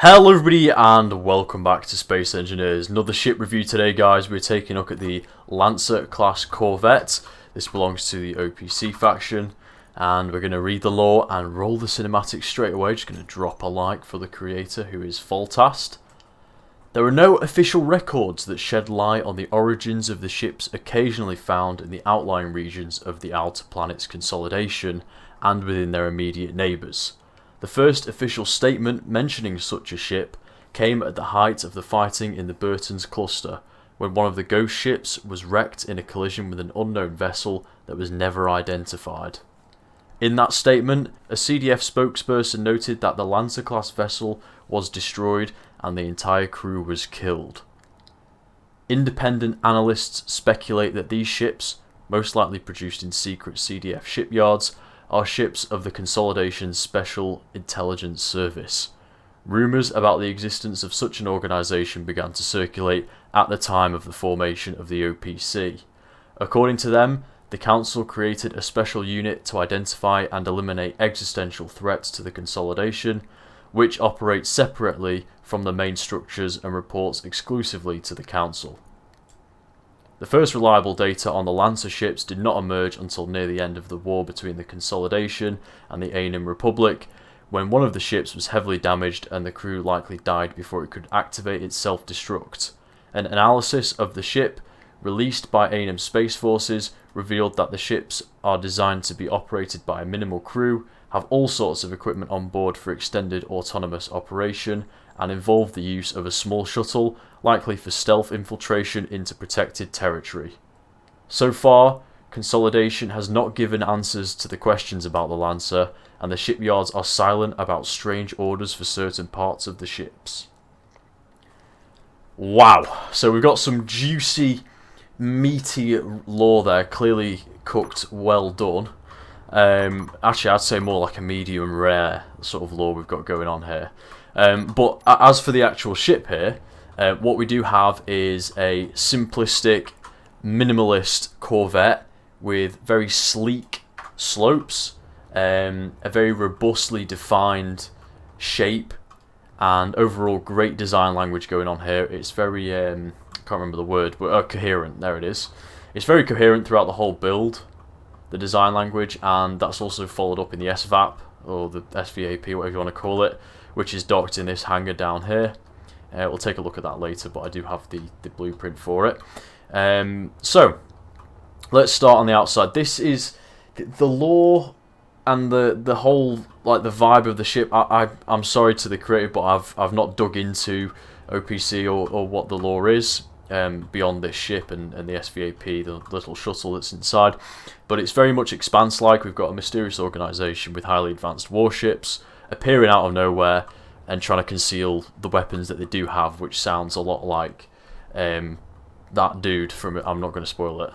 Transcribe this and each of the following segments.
Hello everybody and welcome back to Space Engineers. Another ship review today, guys. We're taking a look at the Lancer class corvette. This belongs to the OPC faction, and we're going to read the lore and roll the cinematic straight away. Just going to drop a like for the creator, who is Foltast. There are no official records that shed light on the origins of the ships occasionally found in the outlying regions of the outer planet's consolidation and within their immediate neighbours. The first official statement mentioning such a ship came at the height of the fighting in the Burton's cluster, when one of the ghost ships was wrecked in a collision with an unknown vessel that was never identified. In that statement, a CDF spokesperson noted that the Lancer-class vessel was destroyed and the entire crew was killed. Independent analysts speculate that these ships, most likely produced in secret CDF shipyards, are ships of the Consolidation's Special Intelligence Service. Rumours about the existence of such an organisation began to circulate at the time of the formation of the OPC. According to them, the Council created a special unit to identify and eliminate existential threats to the Consolidation, which operates separately from the main structures and reports exclusively to the Council. The first reliable data on the Lancer ships did not emerge until near the end of the war between the Consolidation and the Anim Republic, when one of the ships was heavily damaged and the crew likely died before it could activate its self-destruct. An analysis of the ship, released by Anim Space Forces, revealed that the ships are designed to be operated by a minimal crew, have all sorts of equipment on board for extended autonomous operation, and involve the use of a small shuttle, likely for stealth infiltration into protected territory. So far, Consolidation has not given answers to the questions about the Lancer, and the shipyards are silent about strange orders for certain parts of the ships. Wow, so we've got some juicy, meaty lore there, clearly cooked, well done. Actually, I'd say more like a medium rare sort of lore we've got going on here. But as for the actual ship here, what we do have is a simplistic, minimalist corvette with very sleek slopes, a very robustly defined shape, and overall great design language going on here. It's very, I can't remember the word, but coherent, there it is. It's very coherent throughout the whole build, the design language, and that's also followed up in the SVAP, or the SVAP, whatever you want to call it, which is docked in this hangar down here. We'll take a look at that later, but I do have the blueprint for it. So, let's start on the outside. This is the lore and the whole, like, the vibe of the ship. I'm sorry to the creator, but I've not dug into OPC or what the lore is beyond this ship and the SVAP, the little shuttle that's inside. But it's very much Expanse-like. We've got a mysterious organisation with highly advanced warships appearing out of nowhere and trying to conceal the weapons that they do have, which sounds a lot like that dude from it. I'm not going to spoil it,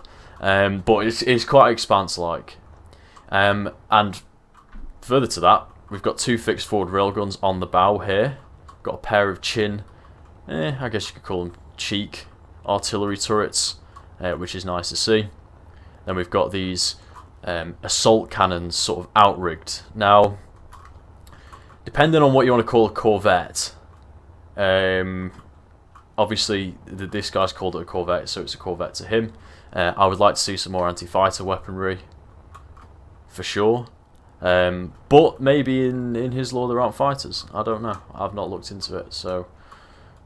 but it's quite Expanse-like. And further to that, we've got two fixed forward railguns on the bow here. Got a pair of I guess you could call them cheek artillery turrets, which is nice to see. Then we've got these assault cannons sort of outrigged. Now, depending on what you want to call a corvette, obviously this guy's called it a corvette, so it's a corvette to him. I would like to see some more anti-fighter weaponry, for sure. But maybe in his lore there aren't fighters. I don't know. I've not looked into it. So,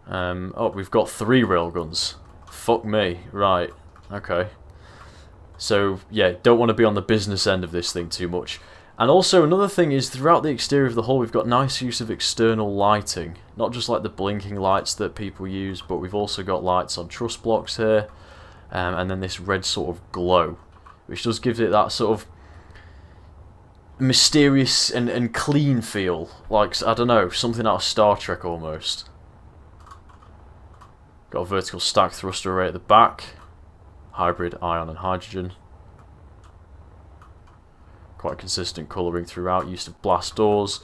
oh, we've got 3 railguns. Fuck me. Right. Okay. So yeah, don't want to be on the business end of this thing too much. And also another thing is, throughout the exterior of the hull we've got nice use of external lighting. Not just like the blinking lights that people use, but we've also got lights on truss blocks here. And then this red sort of glow, which does give it that sort of mysterious and clean feel. Like, I don't know, something out of Star Trek almost. Got a vertical stack thruster array at the back. Hybrid ion and hydrogen. Quite consistent colouring throughout, use of blast doors,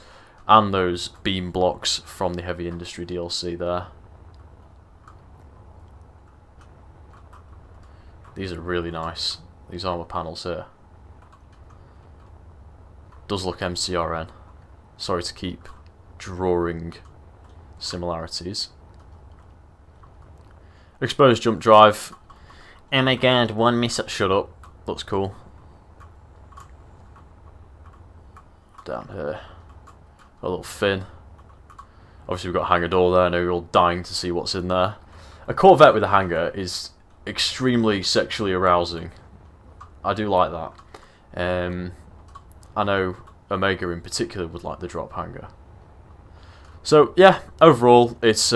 and those beam blocks from the Heavy Industry DLC there. These are really nice, these armour panels here. Does look MCRN. Sorry to keep drawing similarities. Exposed jump drive. Oh my god, one miss. Shut up. Looks cool. Down here. A little fin. Obviously we've got a hangar door there. I know you're all dying to see what's in there. A Corvette with a hangar is extremely sexually arousing. I do like that. I know Omega in particular would like the drop hangar. So yeah, overall it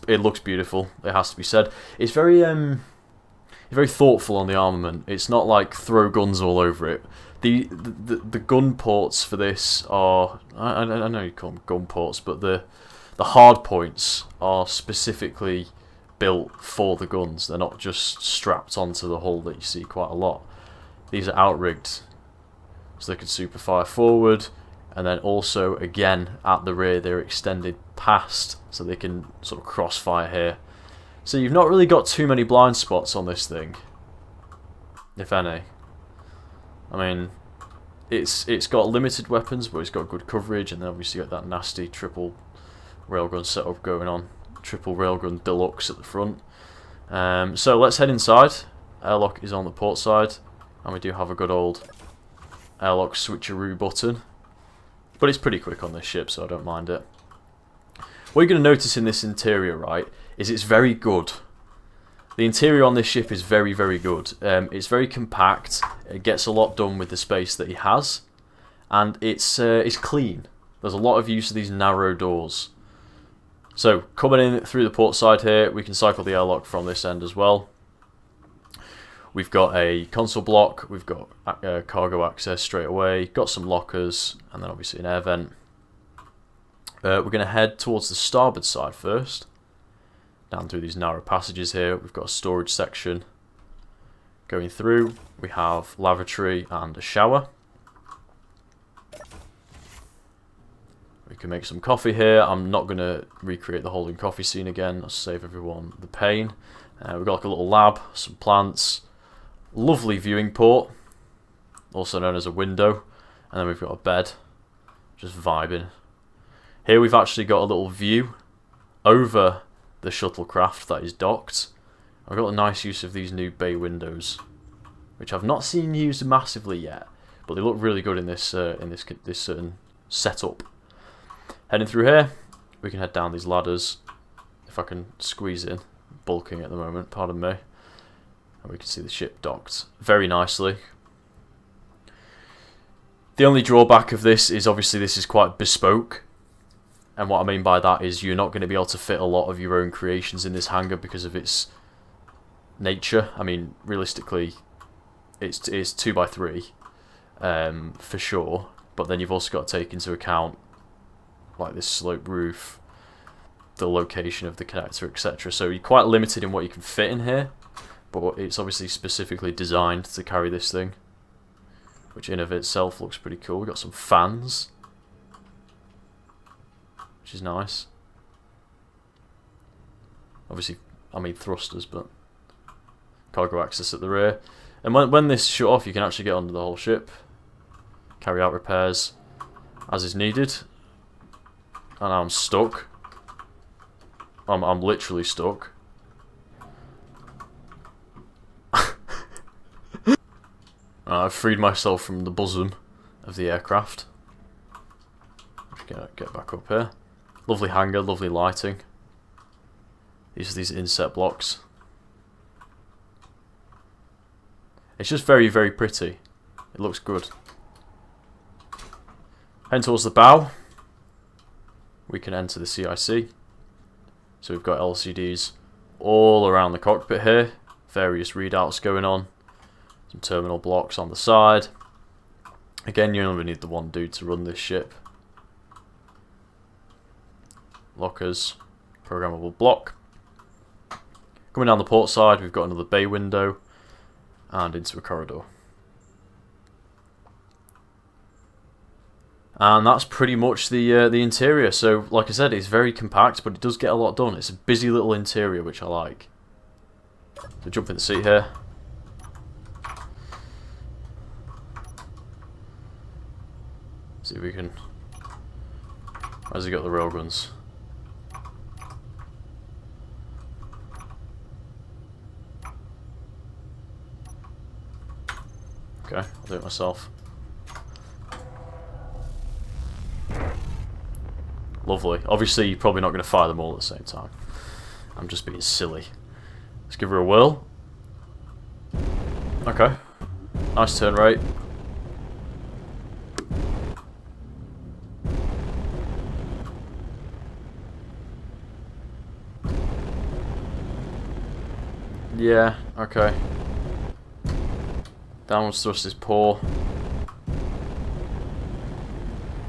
looks beautiful. It has to be said. It's very thoughtful on the armament. It's not like throw guns all over it. The gun ports for this are, I know you call them gun ports, but the hard points are specifically built for the guns. They're not just strapped onto the hull that you see quite a lot. These are outrigged, so they can super fire forward, and then also again at the rear they're extended past, so they can sort of crossfire here. So you've not really got too many blind spots on this thing, if any. I mean, it's got limited weapons, but it's got good coverage, and then obviously got that nasty triple railgun setup going on, triple railgun deluxe at the front. So let's head inside. Airlock is on the port side, and we do have a good old airlock switcheroo button, but it's pretty quick on this ship, so I don't mind it. What you're going to notice in this interior, right, is it's very good. The interior on this ship is very, very good. It's very compact. It gets a lot done with the space that he has, and it's clean. There's a lot of use of these narrow doors. So coming in through the port side here, we can cycle the airlock from this end as well. We've got a console block. We've got cargo access straight away. Got some lockers, and then obviously an air vent. We're going to head towards the starboard side first. Down through these narrow passages here, we've got a storage section. Going through, we have lavatory and a shower. We can make some coffee here. I'm not going to recreate the holding coffee scene again. I'll save everyone the pain. We've got like a little lab, some plants, lovely viewing port, also known as a window, and then we've got a bed, just vibing. Here we've actually got a little view over the shuttlecraft that is docked. I've got a nice use of these new bay windows, which I've not seen used massively yet, but they look really good in this certain setup. Heading through here, we can head down these ladders. If I can squeeze in, bulking at the moment, pardon me. And we can see the ship docked very nicely. The only drawback of this is obviously this is quite bespoke. And what I mean by that is you're not going to be able to fit a lot of your own creations in this hangar because of its nature. I mean, realistically, it's 2x3 for sure. But then you've also got to take into account like this slope roof, the location of the connector, etc. So you're quite limited in what you can fit in here. But it's obviously specifically designed to carry this thing, which in of itself looks pretty cool. We've got some fans, which is nice. Obviously, I mean thrusters, but cargo access at the rear. And when this shut off, you can actually get onto the whole ship, carry out repairs as is needed. And I'm stuck. I'm literally stuck. I've freed myself from the bosom of the aircraft. Get back up here. Lovely hangar, lovely lighting. These are these inset blocks. It's just very, very pretty. It looks good. Heading towards the bow, we can enter the CIC. So we've got LCDs all around the cockpit here. Various readouts going on. Some terminal blocks on the side. Again, you only need the one dude to run this ship. Lockers, programmable block. Coming down the port side, we've got another bay window and into a corridor. And that's pretty much the interior. So, like I said, it's very compact, but it does get a lot done. It's a busy little interior, which I like. So jump in the seat here. See if we can... Where's he got the railguns? Okay, I'll do it myself. Lovely. Obviously, you're probably not going to fire them all at the same time. I'm just being silly. Let's give her a whirl. Okay. Nice turn rate. Yeah, okay. Downwards thrust is poor.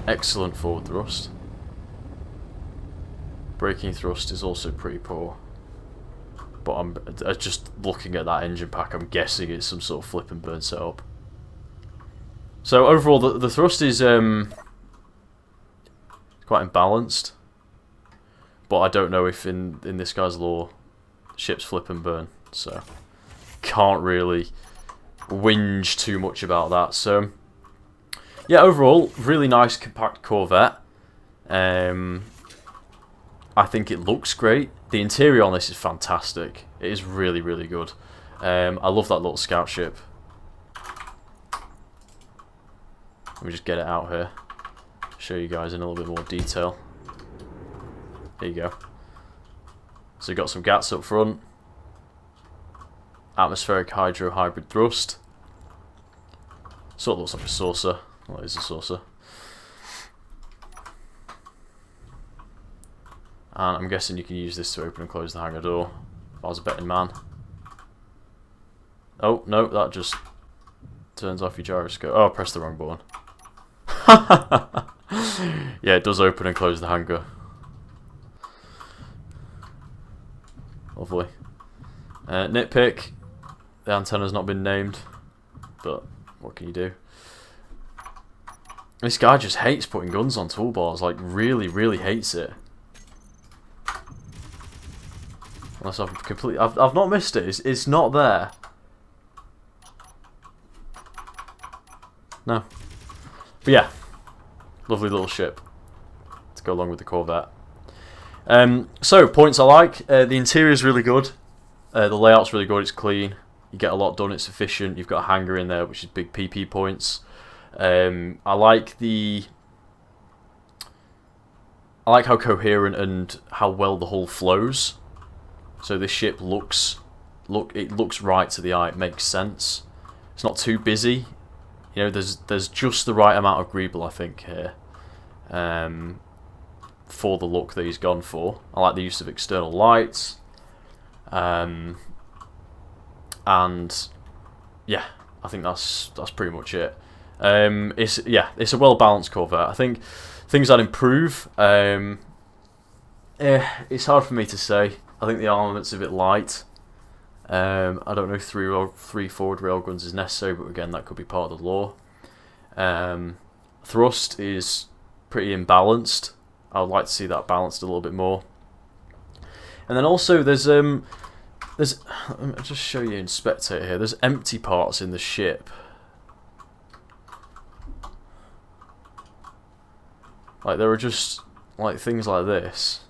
Excellent forward thrust. Braking thrust is also pretty poor. But I'm just looking at that engine pack, I'm guessing it's some sort of flip and burn setup. So overall, the thrust is quite imbalanced. But I don't know if in this guy's lore, ships flip and burn. So can't really whinge too much about that. So yeah, overall, really nice compact Corvette. I think it looks great. The interior on this is fantastic. It is really, really good. I love that little scout ship. Let me just get it out here. Show you guys in a little bit more detail. There you go. So you've got some gats up front. Atmospheric hydro hybrid thrust. Sort of looks like a saucer. Well, it is a saucer. And I'm guessing you can use this to open and close the hangar door. If I was a betting man. Oh, no, that just turns off your gyroscope. Oh, I pressed the wrong button. Yeah, it does open and close the hangar. Lovely. Nitpick. The antenna's not been named. But what can you do? This guy just hates putting guns on toolbars. Like, really, really hates it. Unless I've completely... I've not missed it. It's not there. No. But yeah. Lovely little ship. To go along with the Corvette. So, points I like. The interior is really good. The layout's really good. It's clean. You get a lot done. It's efficient. You've got a hangar in there, which is big PP points. I like how coherent and how well the hull flows. So this ship looks right to the eye. It makes sense. It's not too busy. You know, there's just the right amount of greeble, I think, here. For the look that he's gone for. I like the use of external lights. And yeah, I think that's pretty much it. It's a well balanced Corvette. I think things I'd improve. It's hard for me to say. I think the armament's a bit light. I don't know, three forward railguns is necessary, but again, that could be part of the lore. Thrust is pretty imbalanced. I would like to see that balanced a little bit more. And then also there's let me just show you in Spectator here. There's empty parts in the ship. Like there are just like things like this.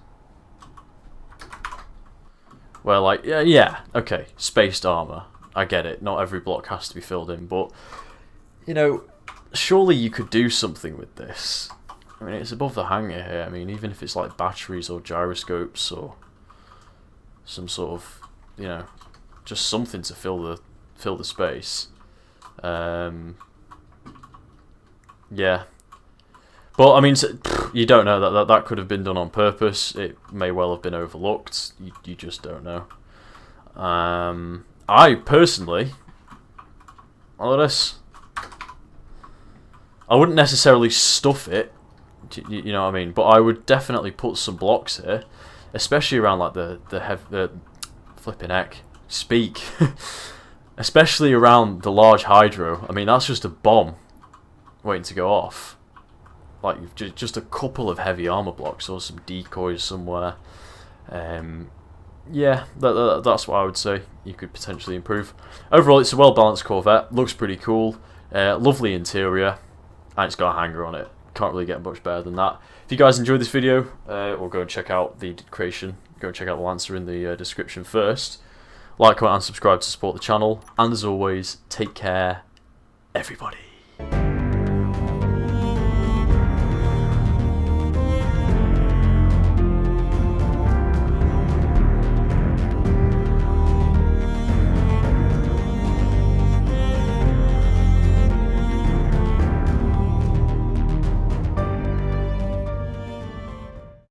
Where like yeah, okay, spaced armor. I get it. Not every block has to be filled in, but you know, surely you could do something with this. I mean, it's above the hangar here. I mean, even if it's like batteries or gyroscopes or some sort of, you know, just something to fill the space. Yeah. But I mean, you don't know that could have been done on purpose. It may well have been overlooked. You just don't know. I personally, I wouldn't necessarily stuff it. You know what I mean? But I would definitely put some blocks here, especially around like the flipping heck speak, especially around the large hydro. I mean, that's just a bomb waiting to go off. Like just a couple of heavy armor blocks or some decoys somewhere. Yeah, that's what I would say you could potentially improve. Overall, it's a well balanced Corvette. Looks pretty cool. Lovely interior, and it's got a hangar on it. Can't really get much better than that. If you guys enjoyed this video, or go and check out the creation, go and check out the Lancer in the description first. Like, comment, and subscribe to support the channel. And as always, take care. everybody.